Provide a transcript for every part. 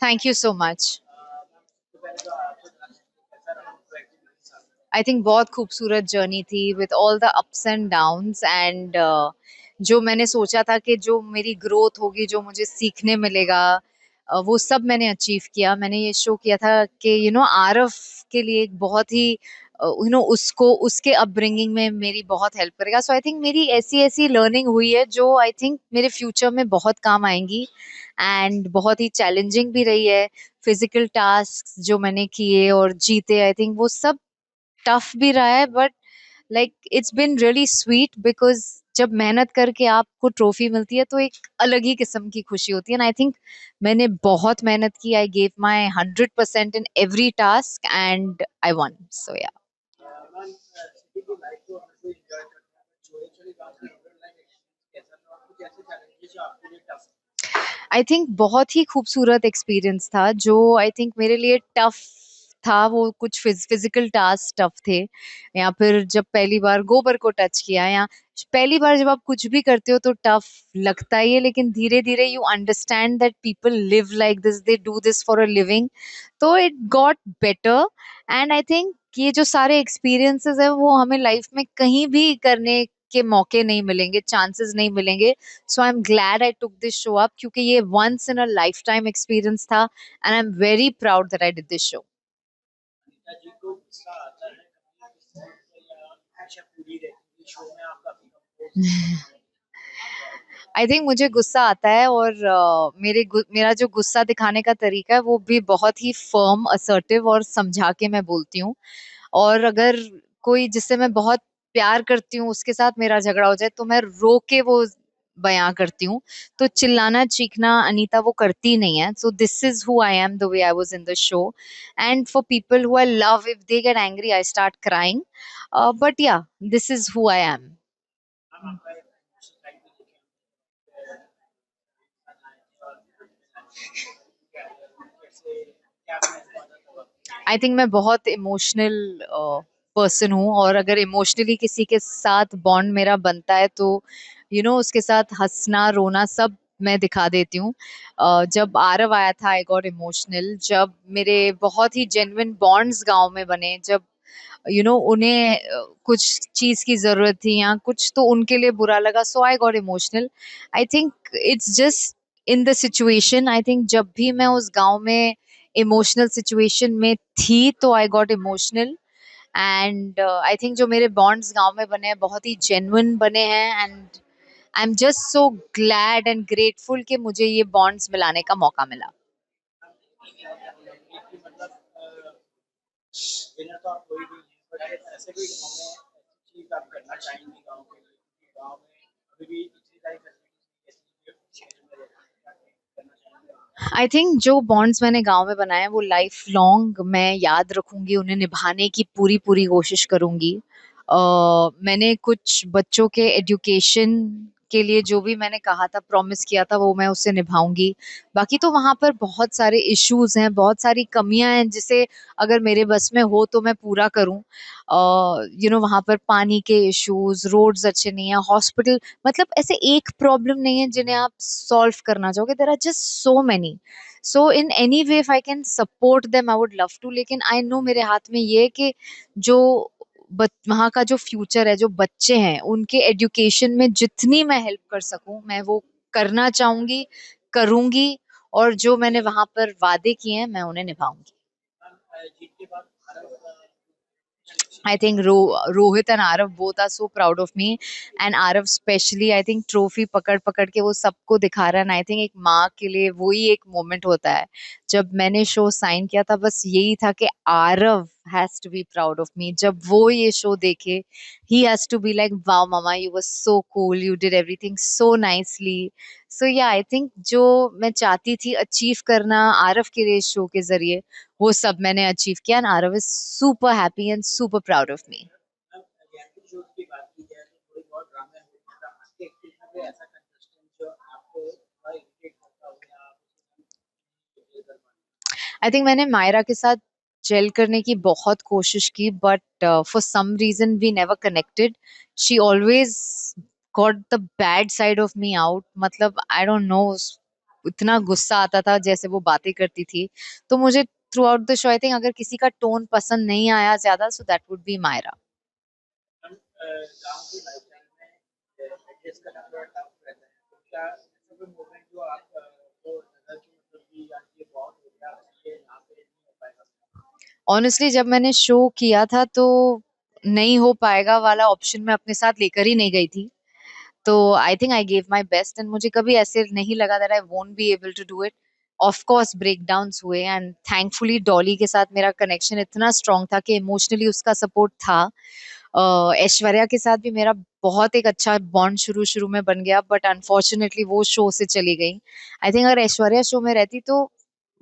Thank you so much. I think बहुत खूबसूरत journey थी with all the ups and downs and जो मैंने सोचा था कि जो मेरी ग्रोथ होगी, जो मुझे सीखने मिलेगा, वो सब मैंने अचीव किया। मैंने ये शो किया था कि आरव के लिए एक बहुत ही उसको उसके अपब्रिंगिंग में मेरी बहुत हेल्प करेगा। सो आई थिंक मेरी ऐसी ऐसी लर्निंग हुई है जो आई थिंक मेरे फ्यूचर में बहुत काम आएंगी एंड बहुत ही चैलेंजिंग भी रही है। फिजिकल टास्क जो मैंने किए और जीते, आई थिंक वो सब टफ भी रहा है, but like it's been really sweet because जब मेहनत करके आपको ट्रॉफी मिलती है तो एक अलग ही किस्म की खुशी होती है। एंड आई थिंक मैंने बहुत मेहनत की। I gave my 100% in every task and I won. So yeah, I think बहुत ही खूबसूरत एक्सपीरियंस था। जो आई थिंक मेरे लिए टफ था वो कुछ फिजिकल टास्क टफ थे, या फिर जब पहली बार गोबर को टच किया, या पहली बार जब आप कुछ भी करते हो तो टफ लगता ही है, लेकिन धीरे धीरे you understand that people live like this, they do this for a living. तो it got better and I think ये जो सारे एक्सपीरियंसेस है वो हमें लाइफ में कहीं भी करने के मौके नहीं मिलेंगे, चांसेस नहीं मिलेंगे। So I am glad I took this show up, क्योंकि ये once in a lifetime experience था and I am very proud that I did this show. I think मुझे गुस्सा आता है और मेरा जो गुस्सा दिखाने का तरीका है वो भी बहुत ही फर्म, असर्टिव और समझा के मैं बोलती हूँ। और अगर कोई जिससे मैं बहुत प्यार करती हूँ उसके साथ मेरा झगड़ा हो जाए तो मैं रो के वो बयां करती हूँ। तो चिल्लाना चीखना अनीता वो करती नहीं है। So this is who I am, the way I was in the show. And for people who I love, if they get angry I start crying, but yeah, this is who I am. I think मैं बहुत emotional person हूँ, और अगर emotionally किसी के साथ bond मेरा बनता है तो उसके साथ हंसना रोना सब मैं दिखा देती हूँ। जब आरव आया था आई गॉट इमोशनल। जब मेरे बहुत ही जेन्युइन बॉन्ड्स गांव में बने, जब उन्हें कुछ चीज की जरूरत थी या कुछ, तो उनके लिए बुरा लगा, so I got emotional. I think it's just in the situation. I think जब भी मैं उस गांव में इमोशनल सिचुएशन में थी तो आई got emotional. And I think जो मेरे बॉन्ड्स गांव में बने हैं बहुत ही जेन्युइन बने हैं and I am just so glad and grateful कि मुझे ये बॉन्ड्स मिलाने का मौका मिला। आई थिंक जो बॉन्ड्स मैंने गांव में बनाए हैं वो लाइफ लॉन्ग मैं याद रखूंगी, उन्हें निभाने की पूरी पूरी कोशिश करूंगी। मैंने कुछ बच्चों के एजुकेशन के लिए जो भी मैंने कहा था, प्रॉमिस किया था, वो मैं उससे निभाऊंगी। बाकी तो वहां पर बहुत सारे इश्यूज हैं, बहुत सारी कमियां हैं जिसे अगर मेरे बस में हो तो मैं पूरा करूं। वहां पर पानी के इश्यूज, रोड्स अच्छे नहीं है, हॉस्पिटल, मतलब ऐसे एक प्रॉब्लम नहीं है जिन्हें आप सॉल्व करना चाहोगे। There are just so many. So in any way if I can support them I would love to, लेकिन आई नो मेरे हाथ में ये है कि जो वहाँ का जो फ्यूचर है, जो बच्चे हैं, उनके एजुकेशन में जितनी मैं हेल्प कर सकूं मैं वो करना चाहूंगी, करूंगी। और जो मैंने वहां पर वादे किए हैं मैं उन्हें निभाऊंगी। I think Rohit and Arav both are so proud of me, and Arav especially I think trophy पकड़ पकड़ के वो सबको दिखा रहा है। आई थिंक एक माँ के लिए वही एक मोमेंट होता है। जब मैंने शो साइन किया था बस यही था कि Aarav has to be proud of me. जब वो ये शो देखे, he has to be like wow mama, you were so cool, you did everything so nicely. So yeah, I think जो मैं चाहती थी अचीव करना आरव के लिए शो के जरिए, वो सब मैंने अचीव किया and Aarav is super happy and super proud of me. I think मैंने मायरा के साथ जेल करने की बहुत कोशिश की, but for some reason we never connected. She always got the bad side of me out, मतलब आई डोंट नो, इतना गुस्सा आता था जैसे वो बातें करती थी। तो मुझे throughout the show I think अगर किसी का टोन पसंद नहीं आया ज्यादा, so that would be Myra. Honestly जब मैंने शो किया था तो नहीं हो पाएगा वाला ऑप्शन मैं अपने साथ लेकर ही नहीं गई थी। तो I think I gave my best and मुझे कभी ऐसे नहीं लगा that I won't be able to do it. Of course breakdowns हुए एंड थैंकफुली डॉली के साथ मेरा कनेक्शन इतना स्ट्रांग था कि इमोशनली उसका सपोर्ट था। ऐश्वर्या के साथ भी मेरा बहुत एक अच्छा बॉन्ड शुरू शुरू में बन गया, बट अनफॉर्चुनेटली वो शो से चली गई। आई थिंक अगर ऐश्वर्या शो में रहती तो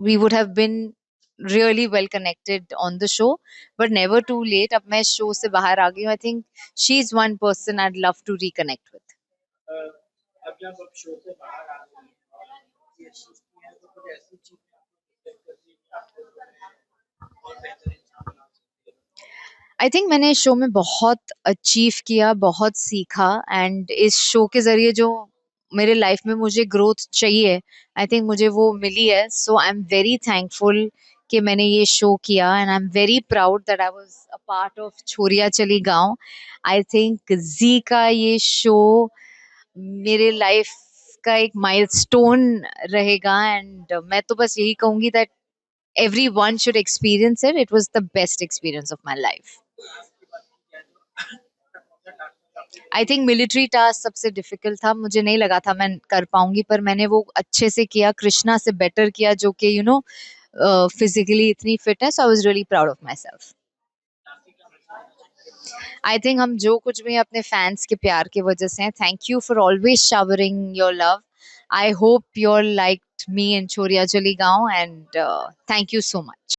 we would have been really well connected on the show, but never too late. अब मैं शो से बाहर आ गई हूँ। I think she is one person I love to reconnect with. I think मैंने इस शो में बहुत अचीव किया, बहुत सीखा एंड इस शो के जरिए जो मेरे लाइफ में मुझे ग्रोथ चाहिए, आई थिंक मुझे वो मिली है। So I am very thankful कि मैंने ये शो किया and I am very proud that I was a part of छोरिया चली गांव। आई थिंक जी का ये शो मेरे लाइफ का एक माइलस्टोन रहेगा एंड मैं तो बस यही कहूंगी that everyone should experience it. It was the best experience of my life. I think military task सबसे डिफिकल्ट था, मुझे नहीं लगा था मैं कर पाऊंगी, पर मैंने वो अच्छे से किया, कृष्णा से बेटर किया जो कि फिजिकली इतनी फिट है। So I was really proud of myself. I think हम जो कुछ भी हैं, अपने फैंस के प्यार की वजह से हैं। Thank you for always showering your love. I hope you're like me in Chhoriyan Chali Gaon and thank you so much.